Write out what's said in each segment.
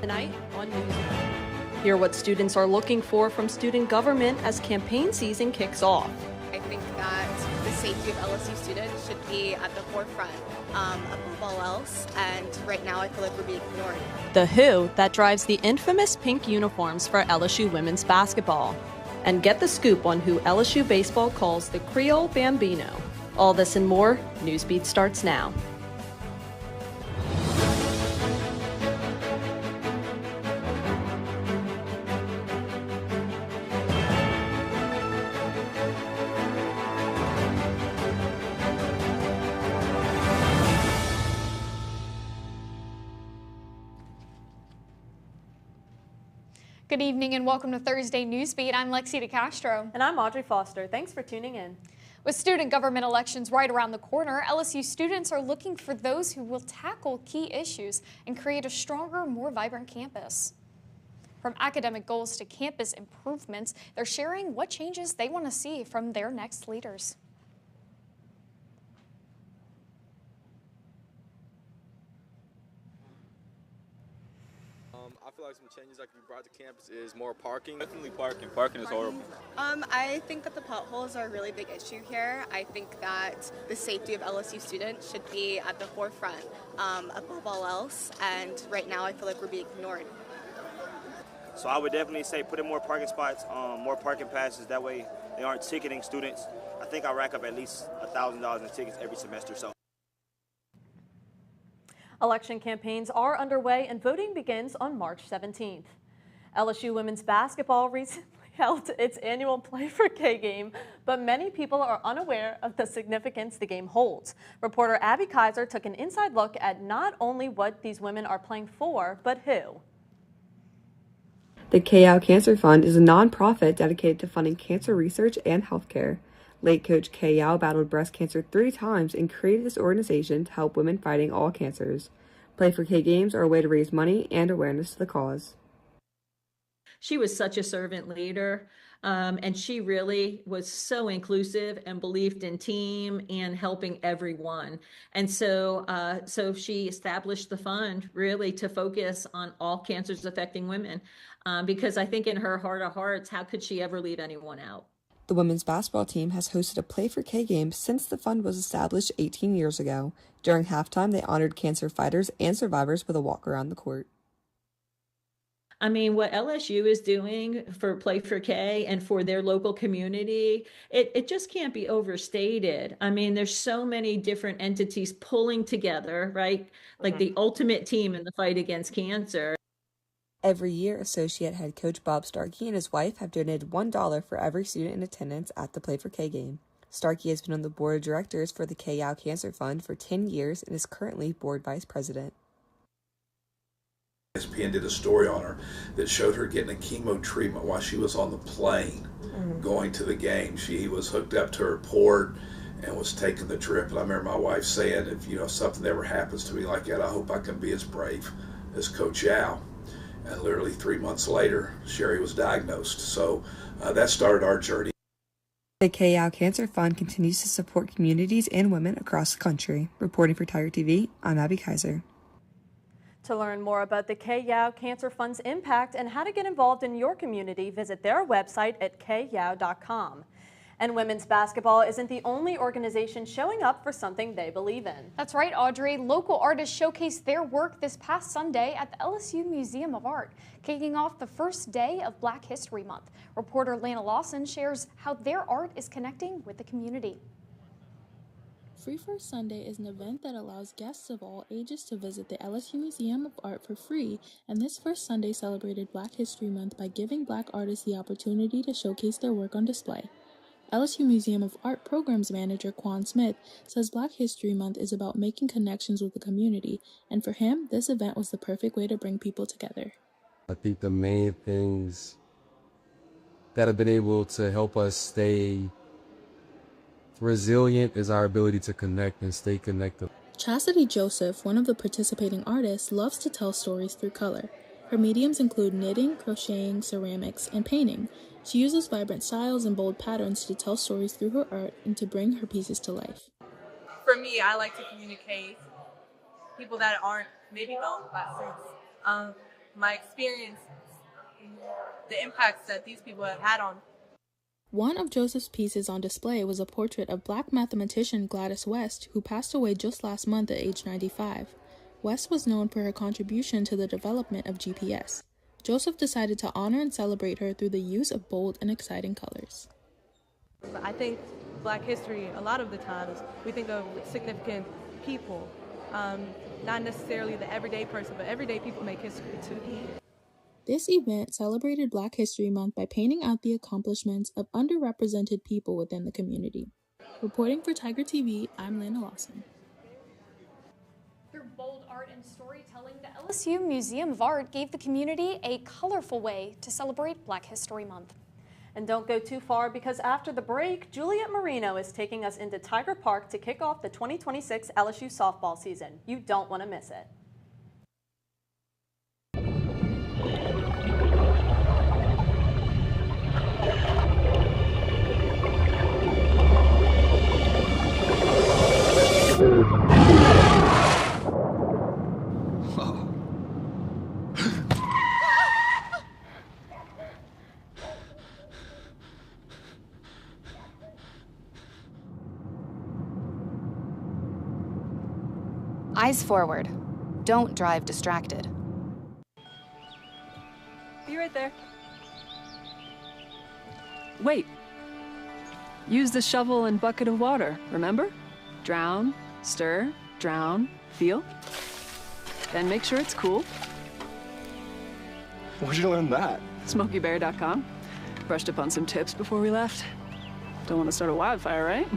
Tonight on Newsbeat. Hear what students are looking for from student government as campaign season kicks off. I think that the safety of LSU students should be at the forefront above all else, and right now I feel like we're being ignored. The who that drives the infamous pink uniforms for LSU women's basketball. And get the scoop on who LSU Baseball calls the Creole Bambino. All this and more, Newsbeat starts now. Good evening and welcome to Thursday Newsbeat. I'm Lexi DeCastro. And I'm Audrey Foster. Thanks for tuning in. With student government elections right around the corner, LSU students are looking for those who will tackle key issues and create a stronger, more vibrant campus. From academic goals to campus improvements, they're sharing what changes they want to see from their next leaders. I feel like some changes that can be brought to campus is more parking. Definitely parking. Parking is horrible. I think that the potholes are a really big issue here. I think that the safety of LSU students should be at the forefront above all else, and right now I feel like we're being ignored. So I would definitely say put in more parking spots, more parking passes. That way they aren't ticketing students. I think I rack up at least $1,000 in tickets every semester. So. Election campaigns are underway and voting begins on March 17th. LSU women's basketball recently held its annual Play for K game, but many people are unaware of the significance the game holds. Reporter Abby Kaiser took an inside look at not only what these women are playing for, but who. The KL Cancer Fund is a nonprofit dedicated to funding cancer research and healthcare. Late coach Kay Yao battled breast cancer 3 times and created this organization to help women fighting all cancers. Play for K games are a way to raise money and awareness to the cause. She was such a servant leader, and she really was so inclusive and believed in team and helping everyone. And so she established the fund really to focus on all cancers affecting women, because I think in her heart of hearts, how could she ever leave anyone out? The women's basketball team has hosted a Play for K game since the fund was established 18 years ago. During halftime, they honored cancer fighters and survivors with a walk around the court. I mean, what LSU is doing for Play for K and for their local community, it just can't be overstated. I mean, there's so many different entities pulling together, right? Like the ultimate team in the fight against cancer. Every year, Associate Head Coach Bob Starkey and his wife have donated $1 for every student in attendance at the Play for K game. Starkey has been on the board of directors for the KL Cancer Fund for 10 years and is currently board vice president. ESPN did a story on her that showed her getting a chemo treatment while she was on the plane going to the game. She was hooked up to her port and was taking the trip. And I remember my wife saying, if something ever happens to me like that, I hope I can be as brave as Coach Yao. And literally 3 months later, Sherry was diagnosed. So that started our journey. The KL Cancer Fund continues to support communities and women across the country. Reporting for Tiger TV, I'm Abby Kaiser. To learn more about the KYAO Cancer Fund's impact and how to get involved in your community, visit their website at kyao.com. And women's basketball isn't the only organization showing up for something they believe in. That's right, Audrey. Local artists showcased their work this past Sunday at the LSU Museum of Art, kicking off the first day of Black History Month. Reporter Lana Lawson shares how their art is connecting with the community. Free First Sunday is an event that allows guests of all ages to visit the LSU Museum of Art for free, and this first Sunday celebrated Black History Month by giving Black artists the opportunity to showcase their work on display. LSU Museum of Art Programs Manager Quan Smith says Black History Month is about making connections with the community, and for him, this event was the perfect way to bring people together. I think the main things that have been able to help us stay resilient is our ability to connect and stay connected. Chastity Joseph, one of the participating artists, loves to tell stories through color. Her mediums include knitting, crocheting, ceramics, and painting. She uses vibrant styles and bold patterns to tell stories through her art and to bring her pieces to life. For me, I like to communicate people that aren't maybe known Black folks. my experience, the impacts that these people have had on. One of Joseph's pieces on display was a portrait of Black mathematician Gladys West, who passed away just last month at age 95. West was known for her contribution to the development of GPS. Joseph decided to honor and celebrate her through the use of bold and exciting colors. I think Black history, a lot of the times, we think of significant people, not necessarily the everyday person, but everyday people make history too. This event celebrated Black History Month by painting out the accomplishments of underrepresented people within the community. Reporting for Tiger TV, I'm Lana Lawson. Through bold art and storytelling, the LSU Museum of Art gave the community a colorful way to celebrate Black History Month. And don't go too far, because after the break, Juliet Marino is taking us into Tiger Park to kick off the 2026 LSU softball season. You don't want to miss it. Eyes forward. Don't drive distracted. Be right there. Wait. Use the shovel and bucket of water, remember? Drown, stir, drown, feel. Then make sure it's cool. Where'd you learn that? SmokeyBear.com. Brushed up on some tips before we left. Don't want to start a wildfire, right?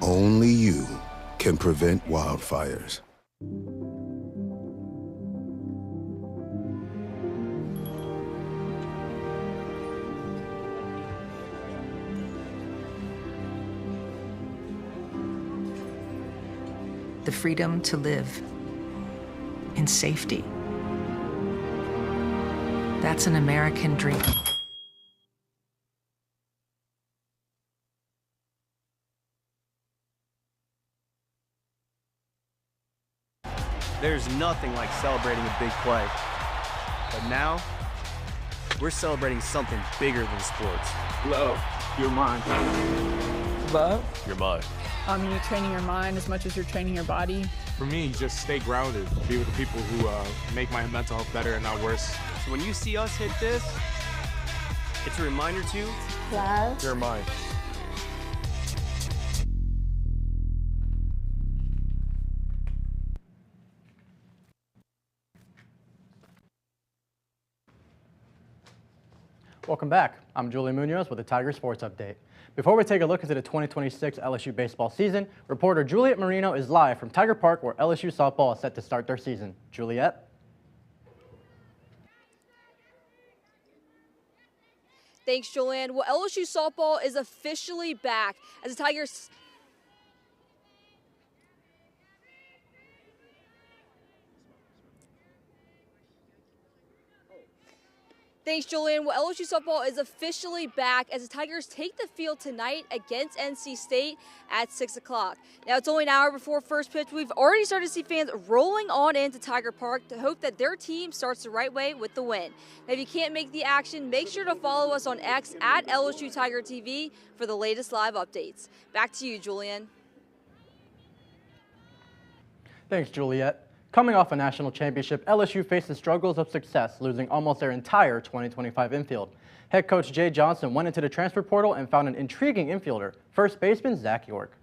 Only you can prevent wildfires. The freedom to live in safety. That's an American dream. There's nothing like celebrating a big play. But now, we're celebrating something bigger than sports. Love, you're mine. Love? You're mine. You're training your mind as much as you're training your body. For me, just stay grounded. Be with the people who make my mental health better and not worse. So when you see us hit this, it's a reminder to love. You're mine. Welcome back. I'm Julie Munoz with the Tiger Sports Update. Before we take a look into the 2026 LSU baseball season, reporter Juliet Marino is live from Tiger Park, where LSU softball is set to start their season. Juliet? Thanks, Julianne. Well, LSU softball is officially back as the Tigers. Thanks, Julian. Well, LSU softball is officially back as the Tigers take the field tonight against NC State at 6 o'clock. Now, it's only an hour before first pitch. We've already started to see fans rolling on into Tiger Park to hope that their team starts the right way with the win. Now, if you can't make the action, make sure to follow us on X at LSU Tiger TV for the latest live updates. Back to you, Julian. Thanks, Juliet. Coming off a national championship, LSU faced the struggles of success, losing almost their entire 2025 infield. Head coach Jay Johnson went into the transfer portal and found an intriguing infielder, first baseman Zach York.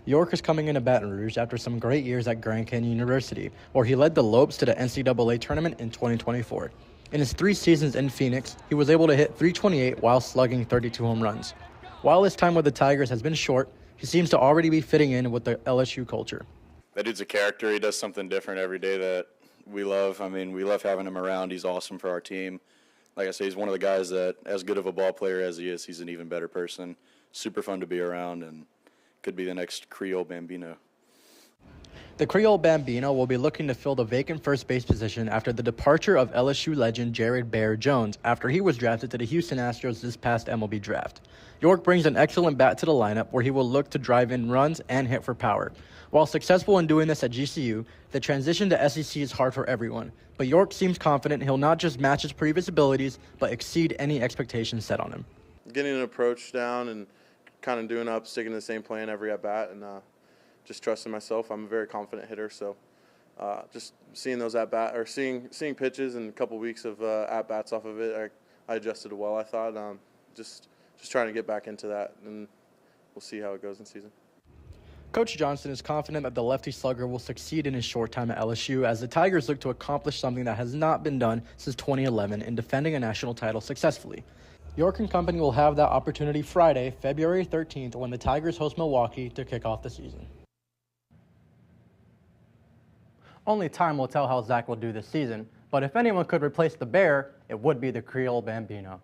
York is coming into Baton Rouge after some great years at Grand Canyon University, where he led the Lopes to the NCAA tournament in 2024. In his 3 seasons in Phoenix, he was able to hit .328 while slugging 32 home runs. While his time with the Tigers has been short, he seems to already be fitting in with the LSU culture. That dude's a character. He does something different every day that we love. I mean, we love having him around. He's awesome for our team. Like I say, he's one of the guys that, as good of a ball player as he is, he's an even better person. Super fun to be around and could be the next Creole Bambino. The Creole Bambino will be looking to fill the vacant first base position after the departure of LSU legend Jared Bear Jones after he was drafted to the Houston Astros this past MLB draft. York brings an excellent bat to the lineup where he will look to drive in runs and hit for power. While successful in doing this at GCU, the transition to SEC is hard for everyone, but York seems confident he'll not just match his previous abilities, but exceed any expectations set on him. Getting an approach down and kind of doing up, sticking to the same plan every at-bat, and just trusting myself. I'm a very confident hitter, so just seeing those at-bat or seeing pitches and a couple weeks of at-bats off of it, I adjusted well, I thought. Just trying to get back into that, and we'll see how it goes in season. Coach Johnson is confident that the lefty slugger will succeed in his short time at LSU as the Tigers look to accomplish something that has not been done since 2011 in defending a national title successfully. York and company will have that opportunity Friday, February 13th, when the Tigers host Milwaukee to kick off the season. Only time will tell how Zach will do this season, but if anyone could replace the Bear, it would be the Creole Bambino.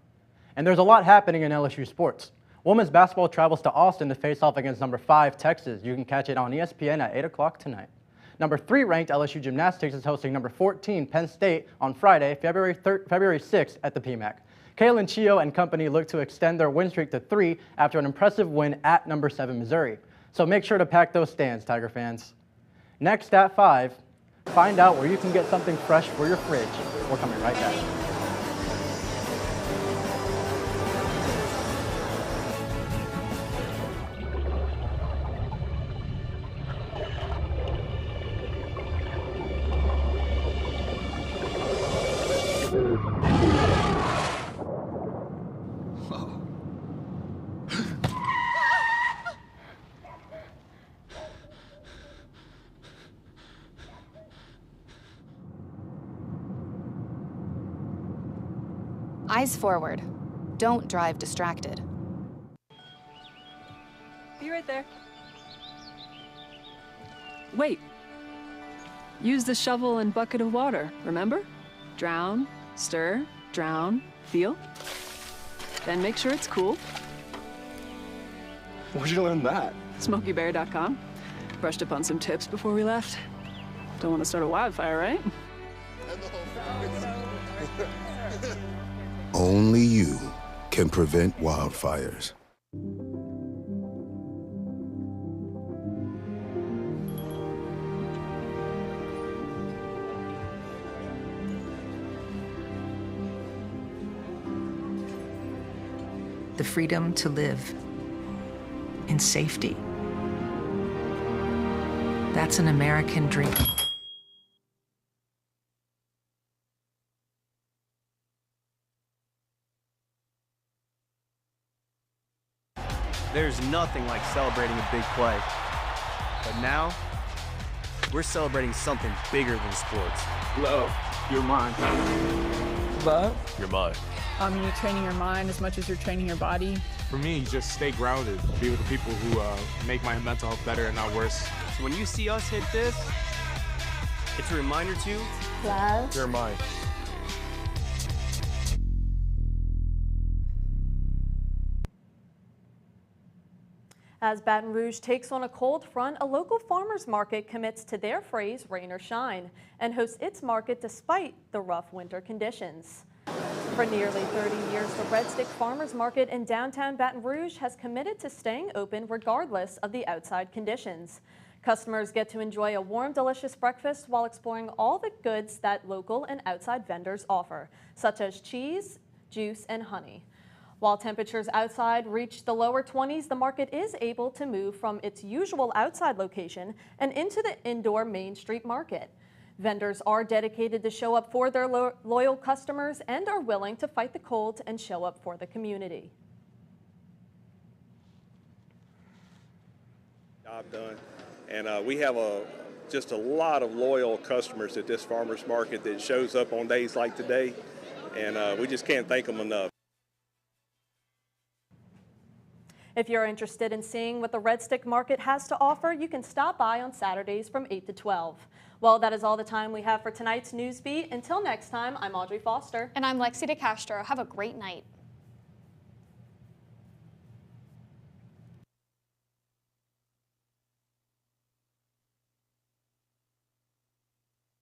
And there's a lot happening in LSU sports. Women's basketball travels to Austin to face off against number 5 Texas. You can catch it on ESPN at 8 o'clock tonight. Number 3 ranked LSU Gymnastics is hosting number 14 Penn State on Friday, February 6th at the PMAC. Kaylin Chio and company look to extend their win streak to 3 after an impressive win at number 7 Missouri. So make sure to pack those stands, Tiger fans. Next at 5, find out where you can get something fresh for your fridge. We're coming right back. Eyes forward. Don't drive distracted. Be right there. Wait. Use the shovel and bucket of water, remember? Drown, stir, drown, feel. Then make sure it's cool. Where'd you learn that? SmokeyBear.com. Brushed up on some tips before we left. Don't want to start a wildfire, right? Only you can prevent wildfires. The freedom to live in safety. That's an American dream. There's nothing like celebrating a big play. But now, we're celebrating something bigger than sports. Love, you're mine. Love? You're mine. You're training your mind as much as you're training your body. For me, just stay grounded. Be with the people who make my mental health better and not worse. So when you see us hit this, it's a reminder to Love. You're mine. As Baton Rouge takes on a cold front, a local farmers market commits to their phrase, rain or shine, and hosts its market despite the rough winter conditions. For nearly 30 years, the Red Stick Farmers Market in downtown Baton Rouge has committed to staying open regardless of the outside conditions. Customers get to enjoy a warm, delicious breakfast while exploring all the goods that local and outside vendors offer, such as cheese, juice, and honey. While temperatures outside reach the lower 20s, the market is able to move from its usual outside location and into the indoor Main Street Market. Vendors are dedicated to show up for their loyal customers and are willing to fight the cold and show up for the community. Job done. And we have just a lot of loyal customers at this farmers market that shows up on days like today, and we just can't thank them enough. If you're interested in seeing what the Red Stick Market has to offer, you can stop by on Saturdays from 8 to 12. Well, that is all the time we have for tonight's Newsbeat. Until next time, I'm Audrey Foster. And I'm Lexi DeCastro. Have a great night.